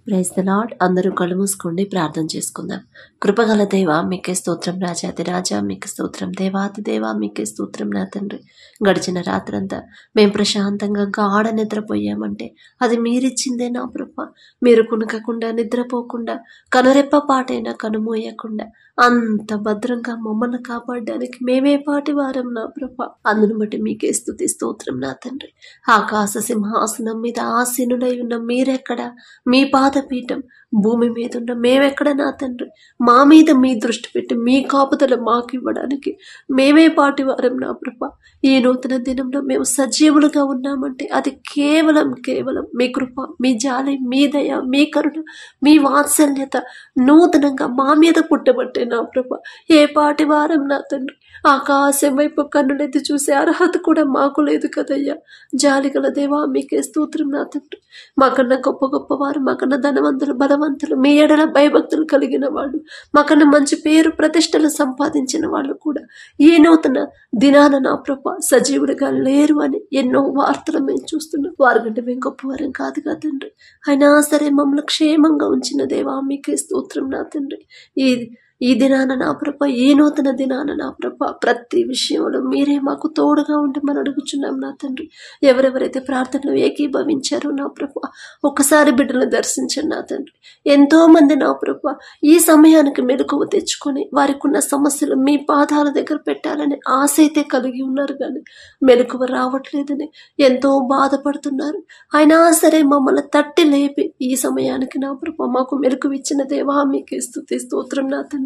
Praise the lord. అందరూ కళ్ళు మూసుకోండి, ప్రార్థన చేసుకుందాం. కృపగల దేవా మీకే స్తోత్రం, రాజాది రాజా మీకే స్తోత్రం, దేవాతి దేవా మీకే స్తోత్రం. నా తండ్రి, గడిచిన రాత్రంతా మేము ప్రశాంతంగా గాఢ నిద్రపోయామంటే అది మీరిచ్చిందే నా ప్రభ. మీరు కునకకుండా నిద్రపోకుండా కనురెప్ప పాటైనా కనుమోయకుండా అంత భద్రంగా మమ్మల్ని కాపాడడానికి మేమే పాటి వారం నా ప్రభ. అందును బట్టి మీకే స్తుతి స్తోత్రం నా తండ్రి. ఆకాశ సింహాసనం మీద ఆసీనులై ఉన్న మీరెక్కడ, మీ పాదపీఠం భూమి మీద ఉన్న మేమెక్కడ నా తండ్రి. మా మీద మీ దృష్టి పెట్టి మీ కాపుదల మాకు ఇవ్వడానికి మేమే పాటి వారం నా ప్రభ. ఈ నూతన దినంలో మేము సజీవులుగా ఉన్నామంటే అది కేవలం మీ కృప, మీ జాలి, మీ దయ, మీ కరుణ, మీ వాత్సల్యత నూతనంగా మా మీద పుట్టబట్టే నా ప్రభ. ఏ పాటి వారం నా తండ్రి. ఆకాశం వైపు కన్నులెత్తి చూసే అర్హత కూడా మాకు లేదు కదయ్యా. జాలిగల దేవా మీకే స్తోత్రం నా తండ్రి. మాకన్నా గొప్ప గొప్పవారు, మాకన్నా ధనవంతులు, బలవంతులు, మీ ఎడల భయభక్తులు కలిగిన వాళ్ళు, మాకన్నా మంచి పేరు ప్రతిష్టలు సంపాదించిన వాళ్ళు కూడా ఈ నూతన దినాన నా ప్రభ సజీవులుగా లేరు అని ఎన్నో వార్తలు మేము చూస్తున్నాం. వారికంటే మేము గొప్పవారం కాదు కదండ్రి. అయినా సరే మమ్మల్ని క్షేమంగా ఉంచిన దేవా మీకే స్తోత్రం నా తండ్రి. ఈ దినాన నా ప్రభ, ఈ నూతన దినాన నా ప్రభ ప్రతి విషయంలో మీరే మాకు తోడుగా ఉండి మనం అడుగుచున్నాం నా తండ్రి. ఎవరెవరైతే ప్రార్థనలు ఏకీభవించారో నా ప్రభ ఒక్కసారి బిడ్డలు దర్శించండి నా తండ్రి. ఎంతో మంది నా ప్రభ ఈ సమయానికి మెలకువ తెచ్చుకొని వారికి ఉన్న సమస్యలు మీ పాదాల దగ్గర పెట్టాలని ఆశ అయితే కలిగి ఉన్నారు, కానీ మెలకువ రావట్లేదని ఎంతో బాధపడుతున్నారు. అయినా సరే మమ్మల్ని తట్టి లేపి ఈ సమయానికి నా ప్రభ మాకు మెలకువ ఇచ్చిన దేవా మీకే స్తుతి స్తోత్రం నా తండ్రి.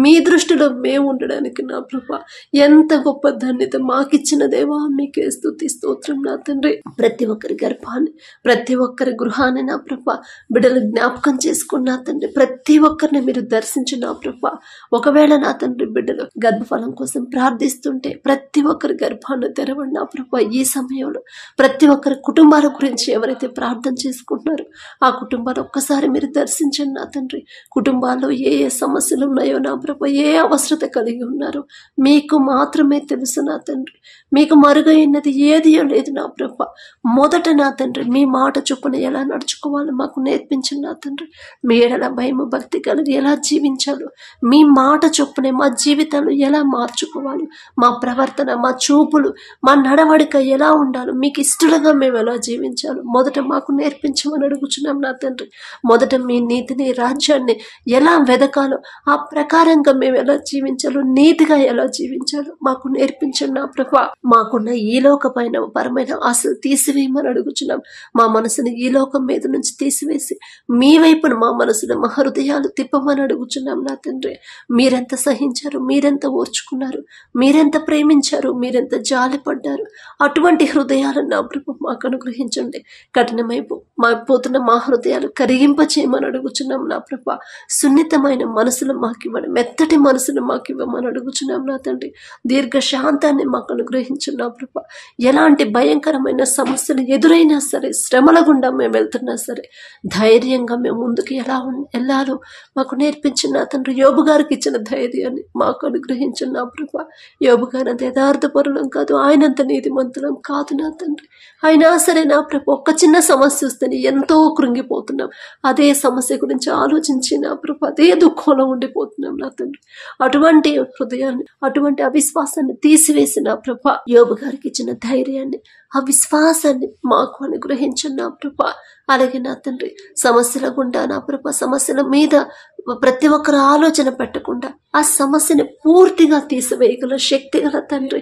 మీ దృష్టిలో మేము ఉండడానికి నా ప్రభ ఎంత గొప్ప ధన్యత మాకిచ్చిన దేవా మీకే స్తుతి స్తోత్రం నా తండ్రి. ప్రతి ఒక్కరి గర్భాన్ని, ప్రతి ఒక్కరి గృహాన్ని నా ప్రభ బిడ్డలు జ్ఞాపకం చేసుకున్న తండ్రి. ప్రతి ఒక్కరిని మీరు దర్శించు నా ప్రభ. ఒకవేళ నా తండ్రి బిడ్డలు గర్భఫలం కోసం ప్రార్థిస్తుంటే ప్రతి ఒక్కరి గర్భాన్ని తెరవండి నా ప్రభ. ఈ సమయంలో ప్రతి ఒక్కరి కుటుంబాల గురించి ఎవరైతే ప్రార్థన చేసుకుంటున్నారో ఆ కుటుంబాలు ఒక్కసారి మీరు దర్శించండి నా తండ్రి. కుటుంబాల్లో ఏ ఏ సమస్యలు ఉన్నాయో నా ప్రభ, ఏ అవసరత కలిగి ఉన్నారో మీకు మాత్రమే తెలుసు నా తండ్రి. మీకు మరుగైనది ఏది లేదు నా ప్రభ. మొదట నా తండ్రి మీ మాట చొప్పున ఎలా నడుచుకోవాలో మాకు నేర్పించండి నా తండ్రి. మీ ఎడల భయము భక్తి కలిగి ఎలా జీవించాలో, మీ మాట చొప్పునే మా జీవితాలు ఎలా మార్చుకోవాలి, మా ప్రవర్తన, మా చూపులు, మా నడవడిక ఎలా ఉండాలో, మీకు ఇష్టలుగా మేము ఎలా జీవించాలో మొదట మాకు నేర్పించమని అడుగుచున్నాం నా తండ్రి. మొదట మీ నీతిని, రాజ్యాన్ని ఎలా వెదకాలో, ఆ ప్రకారంగా మేము ఎలా జీవించాలో, నీతిగా ఎలా జీవించాలో మాకు నేర్పించండి నా ప్రభ. మాకున్న ఈ లోక పైన పరమైన ఆశలు తీసివేయమని అడుగుచున్నాం. మా మనసుని ఈ లోకం మీద నుంచి తీసివేసి మీ వైపున మా మనసులో మా హృదయాలు తిప్పమని అడుగుచున్నాం నా తండ్రి. మీరెంత సహించారు, మీరెంత ఓర్చుకున్నారు, మీరెంత ప్రేమించారు, మీరెంత జాలిపడ్డారు. అటువంటి హృదయాలను నా ప్రభ మాకు అనుగ్రహించండి. కఠినమైపోతున్న మా హృదయాలు కరిగింప చేయమని అడుగుచున్నాం నా ప్రభ. సున్నితమైన మనసులు మాకివ్వండి, మెత్తటి మనసులు మాకివ్వమని అడుగుచున్నాం నా తండ్రి. దీర్ఘ శాంతాన్ని మాకు అనుగ్రహించండి నా ప్రభ. ఎలాంటి భయంకరమైన సమస్యలు ఎదురైనా సరే, శ్రమల గుండా మేము వెళ్తున్నా సరే ధైర్యంగా మేము ముందుకు ఎలా వెళ్ళాలో మాకు నేర్పించిన నా తండ్రి. యోబు గారికి ఇచ్చిన ధైర్యాన్ని మాకు అనుగ్రహించిన నా ప్రభ. యోబు గారు అంత యథార్థపరులం కాదు, ఆయనంత నీతిమంతులం కాదు నా తండ్రి. అయినా సరే నా ప్రభ ఒక్క చిన్న సమస్య వస్తేనే ఎంతో కృంగిపోతున్నాం. అదే సమస్య గురించి ఆలోచించి నా ప్రభ అదే దుఃఖంలో ఉండిపోతున్నాం నా తండ్రి. అటువంటి హృదయాన్ని, అటువంటి అవిశ్వాసాన్ని తీసివేసి నా ప్రభ యోబు గారికి ఇచ్చిన ధైర్యాన్ని, ఆ విశ్వాసాన్ని మాకు అనుగ్రహించండి నా ప్రభ. అలాగే నా తండ్రి సమస్యల గుండా నా ప్రభ, సమస్యల మీద ప్రతి ఒక్కరు ఆలోచన పెట్టకుండా ఆ సమస్యని పూర్తిగా తీసివేయగల శక్తి గల తండ్రి,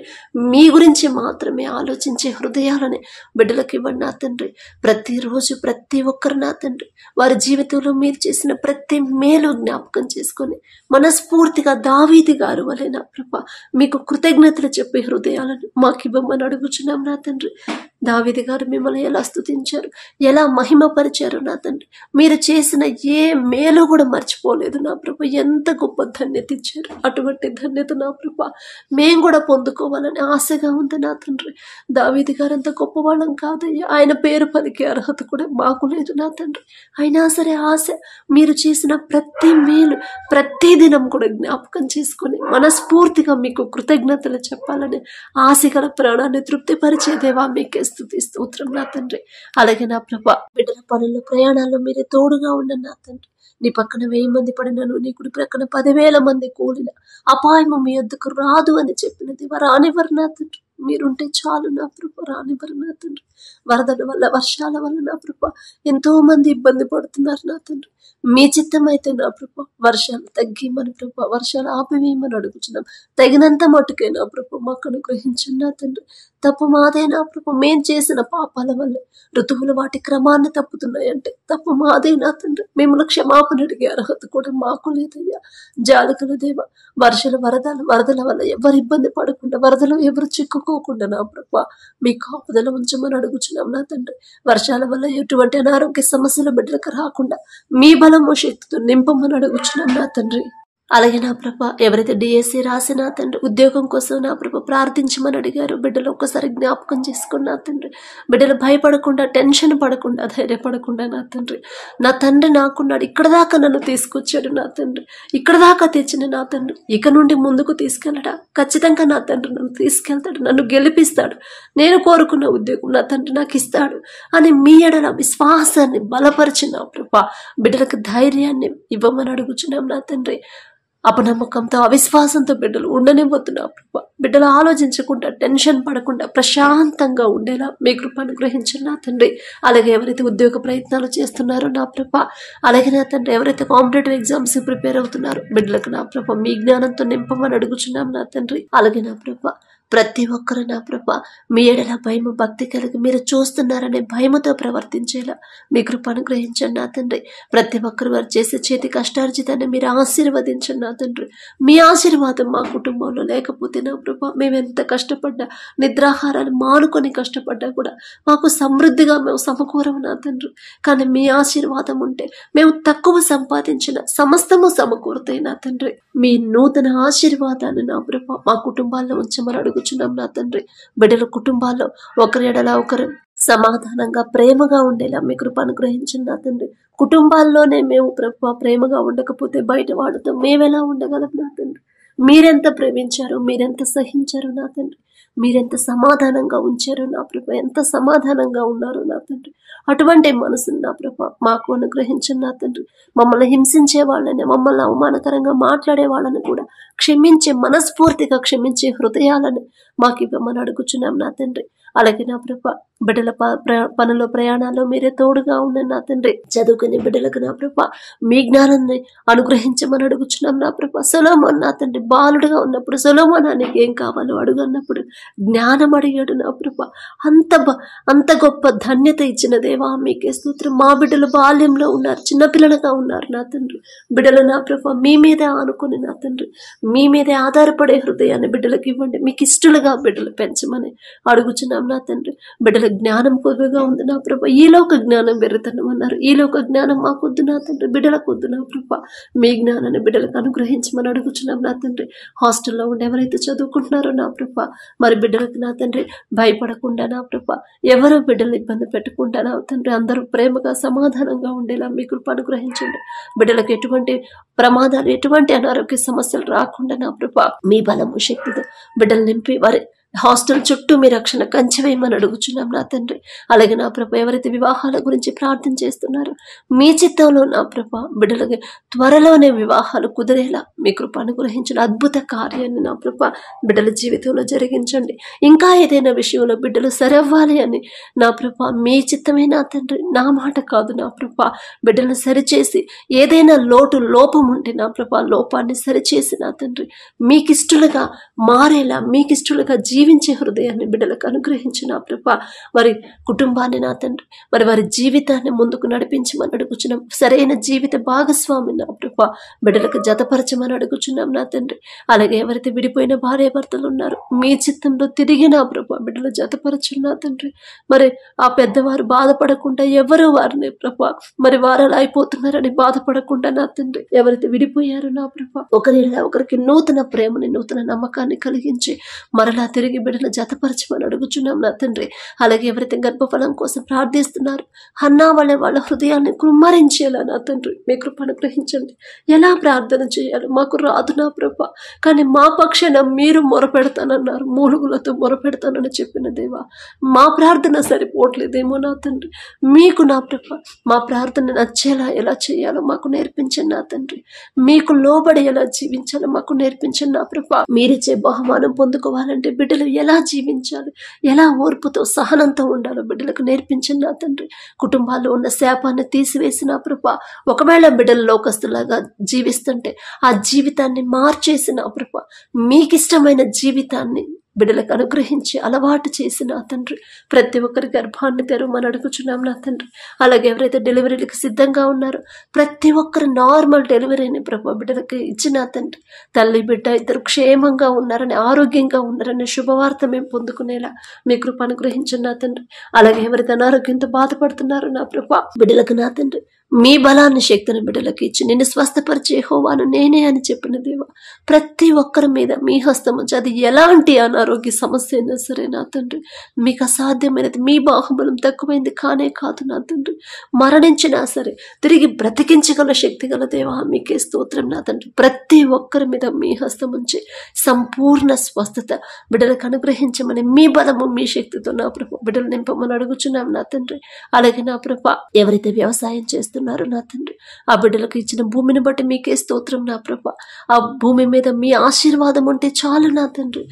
మీ గురించి మాత్రమే ఆలోచించే హృదయాలని బిడ్డలకు ఇవ్వండి నా తండ్రి. ప్రతిరోజు ప్రతి ఒక్కరు నా తండ్రి వారి జీవితంలో మీరు చేసిన ప్రతి మేలు జ్ఞాపకం చేసుకొని మనస్ఫూర్తిగా దావీదు గారు వలె నా ప్రభ మీకు కృతజ్ఞతలు చెప్పే హృదయాలను మాకు ఇవ్వమని అడుగుచున్నాం నా తండ్రి. దావీదు గారు మిమ్మల్ని ఎలా స్తుతించారు, ఎలా మహిమపరిచారు నా తండ్రి. మీరు చేసిన ఏ మేలు కూడా మర్చిపోలేదు నా ప్రభ. ఎంత గొప్ప ధన్యత ఇచ్చారు. అటువంటి ధన్యత నా ప్రభ మేము కూడా పొందుకోవాలని ఆశగా ఉంది నా తండ్రి. దావీదు గారు అంత గొప్పవాళ్ళం కాదయ్యా, ఆయన పేరు పలికే అర్హత కూడా మాకు లేదు నా తండ్రి. అయినా సరే ఆశ, మీరు చేసిన ప్రతి మేలు ప్రతి దినం కూడా జ్ఞాపకం చేసుకొని మనస్ఫూర్తిగా మీకు కృతజ్ఞతలు చెప్పాలని ఆశ గల ప్రాణాన్ని తృప్తిపరిచే దేవా మీకే స్తుతి స్తోత్రం నా తండ్రి. అలాగే నా ప్రభా బిడ్డల పనుల్లో ప్రయాణాల్లో మీరే తోడుగా ఉండండి నా తండ్రి. నీ పక్కన 1000 మంది పడినను, నీ కుడి ప్రక్కన 10,000 మంది కూలిన అపాయము మీ యొద్దకు రాదు అని చెప్పినది రానివ్వరు నా తండ్రి. మీరుంటే చాలు నా ప్రభా, రానివ్వరు నా తండ్రి. వరదల వల్ల, వర్షాల వల్ల నా ప్రభా ఎంతో మంది ఇబ్బంది పడుతున్నారు నా తండ్రి. మీ చిత్తం అయితే నా ప్రభా వర్షాలు తగ్గిమని ప్రభా, వర్షాలు ఆపివేయమని అడుగుచున్నాం. తగినంత మటుకే నా ప్రభా మాకు అనుగ్రహించండి నా తండ్రి. తప్పు మాదే నా ప్రభా, మేం చేసిన పాపాల వల్ల ఋతువులు వాటి క్రమాన్ని తప్పుతున్నాయంటే తప్పు మాదే నా తండ్రి. మిమ్మల్ని క్షమాపణ అడిగే అర్హత కూడా మాకు లేదయ్యా. జాలకుల దేవ, వరదల వల్ల ఎవరు ఇబ్బంది పడకుండా, వరదలో ఎవరు చిక్కుకోకుండా నా ప్రభా మీ కాపుదల ఉంచమని అడుగుచున్నాం నా తండ్రి. వర్షాల వల్ల ఎటువంటి అనారోగ్య సమస్యలు బిడ్డలకు రాకుండా మీ బలము శక్తితో నింపమని అడుగుచున్నాం నా తండ్రి. అలాగే నా ప్రభా ఎవరైతే డిఎస్సి రాసి నా తండ్రి ఉద్యోగం కోసం నా ప్రభా ప్రార్థించమని అడిగారు, బిడ్డలు ఒక్కసారి జ్ఞాపకం చేసుకుని నా తండ్రి. బిడ్డలు భయపడకుండా, టెన్షన్ పడకుండా, ధైర్యపడకుండా నా తండ్రి. నా తండ్రి నాకున్నాడు, ఇక్కడ దాకా నన్ను తీసుకొచ్చాడు నా తండ్రి. ఇక్కడ దాకా తెచ్చిన నా తండ్రి ఇక నుండి ముందుకు తీసుకెళ్ళడా? ఖచ్చితంగా నా తండ్రి నన్ను తీసుకెళ్తాడు, నన్ను గెలిపిస్తాడు. నేను కోరుకున్న ఉద్యోగం నా తండ్రి నాకు ఇస్తాడు అని మీ ఎడల విశ్వాసాన్ని బలపరిచి నా ప్రభా బిడ్డలకు ధైర్యాన్ని ఇవ్వమని అడుగుచున్నాం నా తండ్రి. అపనమ్మకంతో, అవిశ్వాసంతో బిడ్డలు ఉండనివ్వద్దు నా ప్రభా. బిడ్డలు ఆలోచించకుండా, టెన్షన్ పడకుండా ప్రశాంతంగా ఉండేలా మీ కృప అనుగ్రహించండి నా తండ్రి. అలాగే ఎవరైతే ఉద్యోగ ప్రయత్నాలు చేస్తున్నారో నా ప్రభా, అలాగే నా తండ్రి ఎవరైతే కాంపిటేటివ్ ఎగ్జామ్స్ ప్రిపేర్ అవుతున్నారో బిడ్డలకు నా ప్రభా మీ జ్ఞానంతో నింపమని అడుగుచున్నాం నా తండ్రి. అలాగే నా ప్రభా ప్రతి ఒక్కరు నా ప్రభా మీ ఎడల భయము, భక్తి కలిగి మీరు చూస్తున్నారనే భయముతో ప్రవర్తించేలా మీ కృప అనుగ్రహించండి నా తండ్రి. ప్రతి ఒక్కరు వారు చేసే చేతి కష్టార్జితాన్ని మీరు ఆశీర్వదించండి నా తండ్రి. మీ ఆశీర్వాదం మా కుటుంబంలో లేకపోతే నా ప్రభా మేము ఎంత కష్టపడ్డా, నిద్రాహారాన్ని మానుకొని కష్టపడ్డా కూడా మాకు సమృద్ధిగా మేము సమకూరము నా తండ్రి. కానీ మీ ఆశీర్వాదం ఉంటే మేము తక్కువ సంపాదించిన సమస్తము సమకూరుతాయి నా తండ్రి. మీ నూతన ఆశీర్వాదాన్ని నా ప్రభా మా కుటుంబాల్లో ఉంచమని అడుగుచున్నాం నా తండ్రి. బిడ్డల కుటుంబాల్లో ఒకరి ఎడల ఒకరు సమాధానంగా, ప్రేమగా ఉండేలా మీ కృప అనుగ్రహించండి నా తండ్రి. కుటుంబాల్లోనే మేము ప్రభా ప్రేమగా ఉండకపోతే బయట వాడితో మేమెలా ఉండగలం నా తండ్రి? మీరెంత ప్రేమించారు, మీరెంత సహించారు నా తండ్రి. మీరెంత సమాధానంగా ఉంచారు నా ప్రభా, ఎంత సమాధానంగా ఉన్నారు నా తండ్రి. అటువంటి మనసును నా ప్రభా మాకు అనుగ్రహించండి నా తండ్రి. మమ్మల్ని హింసించే వాళ్ళని, మమ్మల్ని అవమానకరంగా మాట్లాడే వాళ్ళని కూడా క్షమించే, మనస్ఫూర్తిగా క్షమించే హృదయాలను మాకు ఇవ్వమని అడుగుచున్నాం నా తండ్రి. అలాగే నా ప్రభా బిడ్డల పనుల ప్రయాణాల్లో మీరే తోడుగా ఉండండి నా తండ్రి. చదువుకునే బిడ్డలకు నా ప్రభా మీ జ్ఞానాన్ని అనుగ్రహించమని అడుగుచున్నాం నా ప్రభా. సొలొమోను నా తండ్రి బాలుడుగా ఉన్నప్పుడు సొలొమోనానికి ఏం కావాలో అడుగన్నప్పుడు జ్ఞానం అడిగాడు నా ప్రభా. అంత గొప్ప ధన్యత ఇచ్చిన దేవా మీకే స్తోత్రం. మా బిడ్డలు బాల్యంలో ఉన్నారు, చిన్నపిల్లలుగా ఉన్నారు నా తండ్రి. బిడ్డలు నా ప్రభా మీ మీదే ఆనుకుని నా తండ్రి మీ మీదే ఆధారపడే హృదయాన్ని బిడ్డలకు ఇవ్వండి. మీకు ఇష్టలుగా బిడ్డలు పెంచమని అడుగుచున్నాం నా తండ్రి. బిడ్డల జ్ఞానం కొద్దిగా ఉంది నా ప్రభా. ఈలోక జ్ఞానం వెర్రితనం అన్నారు, ఈలోక జ్ఞానం మాకొద్దు నా తండ్రి, బిడ్డలకు వద్దు నా ప్రభా. మీ జ్ఞానాన్ని బిడ్డలకు అనుగ్రహించమని అడుగుచున్నాం నా తండ్రి. హాస్టల్లో ఉండి ఎవరైతే చదువుకుంటున్నారో నా ప్రభా మరి బిడ్డలకు నా తండ్రి భయపడకుండా నా ప్రభా, ఎవరో బిడ్డలు ఇబ్బంది పెట్టకుండా నా తండ్రి అందరూ ప్రేమగా, సమాధానంగా ఉండేలా మీ కృప అనుగ్రహించండి. బిడ్డలకు ఎటువంటి ప్రమాదాలు, ఎటువంటి అనారోగ్య సమస్యలు రాకుండా నా ప్రభా మీ బలము, శక్తితో బిడ్డలు నింపి వారి హాస్టల్ చుట్టూ మీ రక్షణ కంచె వేయమని అడుగుచున్నాం నా తండ్రి. అలాగే నా ప్రభా ఎవరైతే వివాహాల గురించి ప్రార్థన చేస్తున్నారో మీ చిత్తంలో నా ప్రభా బిడ్డలకి త్వరలోనే వివాహాలు కుదిరేలా మీ కృప అనుగ్రహించిన అద్భుత కార్యాన్ని నా ప్రభా బిడ్డల జీవితంలో జరిగించండి. ఇంకా ఏదైనా విషయంలో బిడ్డలు సరవ్వాలి అని నా ప్రభా మీ చిత్తమే నా తండ్రి, నా మాట కాదు నా ప్రభా. బిడ్డలను సరిచేసి ఏదైనా లోపం ఉంటే నా ప్రభా లోపాన్ని సరిచేసి నా తండ్రి మీకిష్టలుగా మారేలా, మీకిష్టలుగా జీవించే హృదయాన్ని బిడ్డలకు అనుగ్రహించి నా ప్రభా వారి కుటుంబాన్ని నా తండ్రి మరి వారి జీవితాన్ని ముందుకు నడిపించమని అడుగుచున్నాం. సరైన జీవిత భాగస్వామి నా ప్రభా బిడ్డలకు జతపరచమని అడుగుచున్నాం నా తండ్రి. అలాగే ఎవరైతే విడిపోయిన భార్యాభర్తలు ఉన్నారో మీ చిత్తంలో తిరిగి నా ప్రభా బిడ్డలు జతపరచు నా తండ్రి. మరి ఆ పెద్దవారు బాధపడకుండా, ఎవరు వారిని ప్రభా మరి వారు అలా అయిపోతున్నారని బాధపడకుండా నా తండ్రి ఎవరైతే విడిపోయారో నా ప్రభా ఒకరికి నూతన ప్రేమని, నూతన నమ్మకాన్ని కలిగించి మరలా తిరిగి బిడ్డలు జతపరచమని అడుగుచున్నాం నా తండ్రి. అలాగే ఎవరైతే గర్భఫలం కోసం ప్రార్థిస్తున్నారు, హన్నా వాళ్ళ హృదయాన్ని కుమ్మరించేలా నా తండ్రి మీ కృప అనుగ్రహించండి. ఎలా ప్రార్థన చేయాలి మాకు రాదు నా ప్రభా. కానీ మా పక్షాన మీరు మొరపెడతానన్నారు, మూలుగులతో మొరపెడతానని చెప్పిన దేవా, మా ప్రార్థన సరిపోవట్లేదేమో నా తండ్రి. మీకు నా ప్రభా మా ప్రార్థన నచ్చేలా ఎలా చేయాలో మాకు నేర్పించండి నా తండ్రి. మీకు లోబడి ఎలా జీవించాలో మాకు నేర్పించండి నా ప్రభా. మీరిచ్చే బహుమానం పొందుకోవాలంటే బిడ్డలు ఎలా జీవించాలి, ఎలా ఓర్పుతో సహనంతో ఉండాలో బిడ్డలకు నేర్పించండి నా తండ్రి. కుటుంబాల్లో ఉన్న శాపాన్ని తీసివేసిన ప్రభా, ఒకవేళ బిడ్డలు లోకస్తులాగా జీవిస్తుంటే ఆ జీవితాన్ని మార్చేసిన ప్రభా, మీకిష్టమైన జీవితాన్ని బిడ్డలకు అనుగ్రహించి అలవాటు చేసిన తండ్రి. ప్రతి ఒక్కరి గర్భాన్ని తెరవమని అడుగుచున్నాం నా తండ్రి. అలాగే ఎవరైతే డెలివరీలకు సిద్ధంగా ఉన్నారో ప్రతి ఒక్కరు నార్మల్ డెలివరీని ప్రభా బిడ్డలకి ఇచ్చిన తండ్రి. తల్లి బిడ్డ ఇద్దరు క్షేమంగా ఉన్నారని, ఆరోగ్యంగా ఉన్నారని శుభవార్త మేము పొందుకునేలా మీ కృప అనుగ్రహించండి నా తండ్రి. అలాగే ఎవరైతే అనారోగ్యంతో బాధపడుతున్నారో నా ప్రభా బిడ్డలకు నా తండ్రి మీ బలాన్ని శక్తిని బిడ్డలకు ఇచ్చి నిన్ను స్వస్థపరిచే యెహోవాను నేనే అని చెప్పిన దేవా, ప్రతి ఒక్కరి మీద మీ హస్తం ఉంచి అది ఎలాంటి అనారోగ్య సమస్య అయినా సరే నా తండ్రి మీకు అసాధ్యమైనది, మీ బాహుబలం తక్కువైంది కానే కాదు నా తండ్రి. మరణించినా సరే తిరిగి బ్రతికించగల శక్తి గల దేవా మీకే స్తోత్రం నా తండ్రి. ప్రతి ఒక్కరి మీద మీ హస్తం ఉంచి సంపూర్ణ స్వస్థత బిడ్డలకు అనుగ్రహించమని మీ బలము మీ శక్తితో నా ప్రభు బిడ్డలు నింపమని అడుగుచున్నాం నా తండ్రి. అలాగే నా ప్రభ ఎవరైతే వ్యవసాయం చేస్తున్నారు నా తండ్రి, ఆ బిడ్డలకు ఇచ్చిన భూమిని బట్టి మీకే స్తోత్రం నా ప్రభ. ఆ భూమి మీద మీ ఆశీర్వాదం ఉంటే చాలు నా తండ్రి.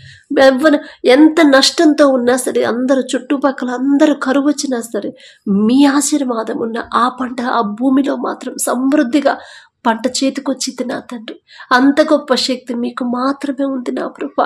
ఎంత నష్టంతో ఉన్నా సరే, అందరూ చుట్టుపక్కల అందరూ కరువు వచ్చినా సరే, మీ ఆశీర్వాదం ఉన్న ఆ పంట ఆ భూమిలో మాత్రం సమృద్ధిగా పంట చేతికొచ్చింది నా తండ్రి. అంత గొప్ప శక్తి మీకు మాత్రమే ఉంది నా ప్రభ.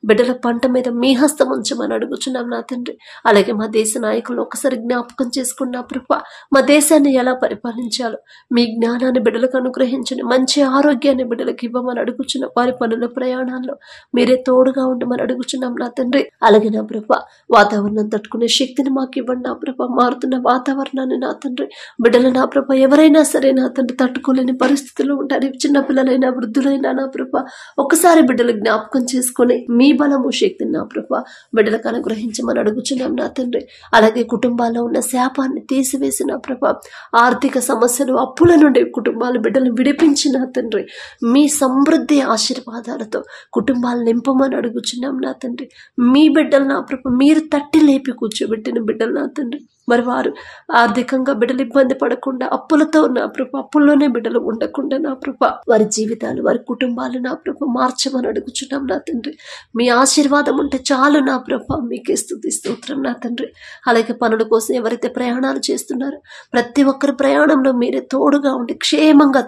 బిడ్డల పంట మీద మీ హస్తం ఉంచమని అడుగుచున్నాం నా తండ్రి. అలాగే మా దేశ నాయకులు ఒకసారి జ్ఞాపకం చేసుకున్న ప్రభ, మా దేశాన్ని ఎలా పరిపాలించాలో మీ జ్ఞానాన్ని బిడ్డలకు అనుగ్రహించండి. మంచి ఆరోగ్యాన్ని బిడ్డలకు ఇవ్వమని అడుగుచున్నాం. వారి పనుల ప్రయాణాల్లో మీరే తోడుగా ఉండమని అడుగుచున్నాం నా తండ్రి. అలాగే నా ప్రభ వాతావరణం తట్టుకునే శక్తిని మాకు ఇవ్వండి నా ప్రభ. మారుతున్న వాతావరణాన్ని నా తండ్రి బిడ్డలు నా ప్రభ ఎవరైనా సరే నా తండ్రి తట్టుకోలేని పరిస్థితి ఉంటారు. చిన్న పిల్లలైనా వృద్ధులైనా నా ప్రభ ఒక్కసారి బిడ్డలు జ్ఞాపకం చేసుకుని మీ బలము శక్తిని నా ప్రభ బిడ్డలకు అనుగ్రహించమని అడుగుచున్నాం నా తండ్రి. అలాగే కుటుంబాల్లో ఉన్న శాపాన్ని తీసివేసిన ప్రభ, ఆర్థిక సమస్యలు అప్పుల నుండి కుటుంబాలు బిడ్డలను విడిపించిన తండ్రి మీ సమృద్ధి ఆశీర్వాదాలతో కుటుంబాలు నింపమని అడుగుచున్నాం నా తండ్రి. మీ బిడ్డలు నా ప్రభ మీరు తట్టి లేపి కూర్చోబెట్టిన బిడ్డలు నా తండ్రి, మరి వారు ఆర్థికంగా బిడ్డలు ఇబ్బంది పడకుండా అప్పులతో నా ప్రభ అప్పుల్లోనే బిడ్డలు ఉండకుండా నా ప్రభ వారి జీవితాలు వారి కుటుంబాలు నా ప్రభ మార్చమని అడుగుచున్నాం నా తండ్రి. మీ ఆశీర్వాదం ఉంటే చాలు నా ప్రభ మీకే స్తుతి స్తోత్రం నా తండ్రి. అలాగే పనుల కోసం ఎవరైతే ప్రయాణాలు చేస్తున్నారో ప్రతి ఒక్కరి ప్రయాణంలో మీరే తోడుగా ఉండి క్షేమంగా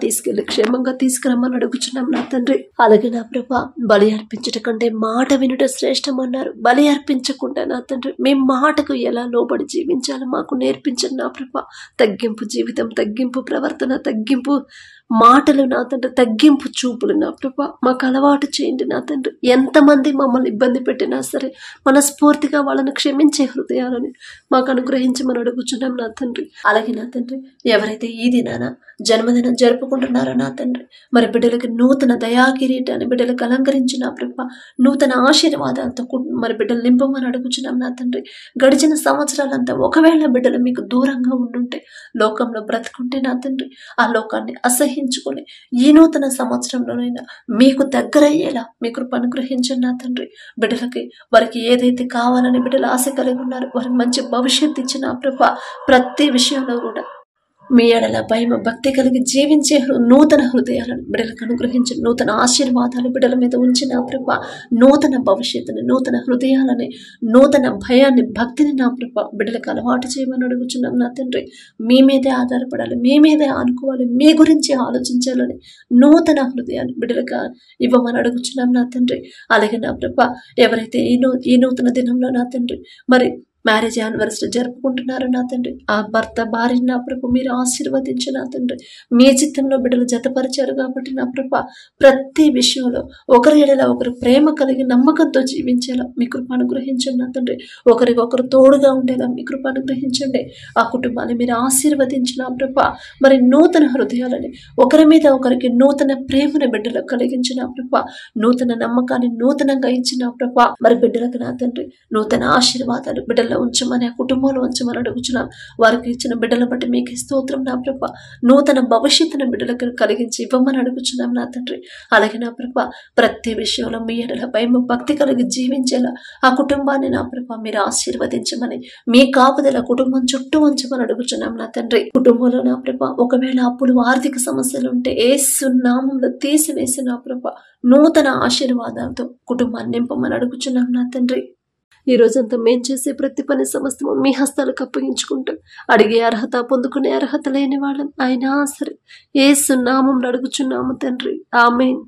తీసుకురమ్మని అడుగుచున్నాం నా తండ్రి. అలాగే నా ప్రభ బలి అర్పించట కంటే మాట వినుట శ్రేష్టం అన్నారు. బలి అర్పించకుండా నా తండ్రి మీ మాటకు ఎలా లోబడి జీవించాలి మాకు నేర్పించండి నా ప్రభ. తగ్గింపు జీవితం, తగ్గింపు ప్రవర్తన, తగ్గింపు మాటలు నా తండ్రి, తగ్గింపు చూపులు నా ప్రభ మాకు అలవాటు చేయండి నా తండ్రి. ఎంతమంది మమ్మల్ని ఇబ్బంది పెట్టినా సరే మనస్ఫూర్తిగా వాళ్ళని క్షమించే హృదయాలని మాకు అనుగ్రహించమని అడుగుచున్నాం నా తండ్రి. అలాగే నా తండ్రి ఎవరైతే ఈ దినాన జన్మదినం జరుపుకుంటున్నారో నా తండ్రి, మరి బిడ్డలకి నూతన దయా కిరీటాన్ని బిడ్డలకు అలంకరించిన ప్రభ నూతన ఆశీర్వాదాలతో మరి బిడ్డలు నింపమని అడుగుచున్నాం నా తండ్రి. గడిచిన సంవత్సరాలంతా ఒకవేళ బిడ్డలు మీకు దూరంగా ఉండుంటే, లోకంలో బ్రతుకుంటే నా తండ్రి ఆ లోకాన్ని అసహించుకొని ఈ నూతన సంవత్సరంలోనైనా మీకు దగ్గరయ్యేలా మీ కృప అనుగ్రహించండి నా తండ్రి. బిడ్డలకి వారికి ఏదైతే కావాలని బిడ్డలు ఆశ కలిగి ఉన్నారో వారికి మంచి భవిష్యత్తు ఇచ్చిన ప్రభ ప్రతి విషయంలో కూడా మీ ఎడల భయం భక్తి కలిగి జీవించే నూతన హృదయాలను బిడ్డలకు అనుగ్రహించి నూతన ఆశీర్వాదాలు బిడ్డల మీద ఉంచిన ప్రభ, నూతన భవిష్యత్తుని, నూతన హృదయాలని, నూతన భయాన్ని, భక్తిని నా ప్రభ బిడ్డలకు అలవాటు చేయమని అడుగుచున్నాం నా తండ్రి. మీ మీదే ఆధారపడాలి, మీ మీదే ఆనుకోవాలి, మీ గురించి ఆలోచించాలని నూతన హృదయాన్ని బిడ్డలకు ఇవ్వమని అడుగుచున్నాం నా తండ్రి. అలాగే నా ప్రభ ఎవరైతే ఈ నూతన దినంలో నా తండ్రి మరి మ్యారేజ్ యానివర్సరీ జరుపుకుంటున్నారు నా తండ్రి, ఆ భర్త భార్య నా ప్రభ మీరు ఆశీర్వదించి నా తండ్రి మీ చిత్తంలో బిడ్డలు జతపరిచారు కాబట్టి నా ప్రభ ప్రతి విషయంలో ఒకరి ఎడల ఒకరు ప్రేమ కలిగి నమ్మకంతో జీవించేలా మీ కృప అనుగ్రహించండి నా తండ్రి. ఒకరికొకరు తోడుగా ఉండేలా మీ కృప అనుగ్రహించండి. ఆ కుటుంబాన్ని మీరు ఆశీర్వదించిన ప్రభ మరి నూతన హృదయాలని, ఒకరి మీద ఒకరికి నూతన ప్రేమను బిడ్డలకు కలిగించిన ప్రభ, నూతన నమ్మకాన్ని నూతనంగా ఇచ్చిన ప్రభ మరి బిడ్డలకు నా తండ్రి నూతన ఆశీర్వాదాలు బిడ్డల కాపుదల ఉంచమని, ఆ కుటుంబంలో ఉంచమని అడుగుచున్నాం. వారికి ఇచ్చిన బిడ్డల బట్టి మీకు స్తోత్రం నా ప్రభ. నూతన భవిష్యత్తును బిడ్డలకు కలిగించి ఇవ్వమని అడుగుచున్నాం నా తండ్రి. అలాగే నా ప్రభ, ప్రతి విషయంలో మీ ఎడల భయం భక్తి కలిగి జీవించేలా ఆ కుటుంబాన్ని నా ప్రభ మీరు ఆశీర్వదించమని, మీ కాపుదల కుటుంబం చుట్టూ ఉంచమని అడుగుచున్నాం నా తండ్రి. కుటుంబంలో నా ప్రభ ఒకవేళ అప్పులు ఆర్థిక సమస్యలు ఉంటే యేసు నామములో తీసివేసి నా ప్రభ నూతన ఆశీర్వాదాలతో కుటుంబాన్ని నింపమని అడుగుచున్నాం నా తండ్రి. ఈ రోజంతా మేం చేసే ప్రతి పని సమస్తము మీ హస్తాలకు అప్పగించుకుంటూ, అడిగే అర్హత పొందుకునే అర్హత లేని వాళ్ళం అయినా సరే యేసు నామములో అడుగుచున్నాము తండ్రి. ఆమేన్.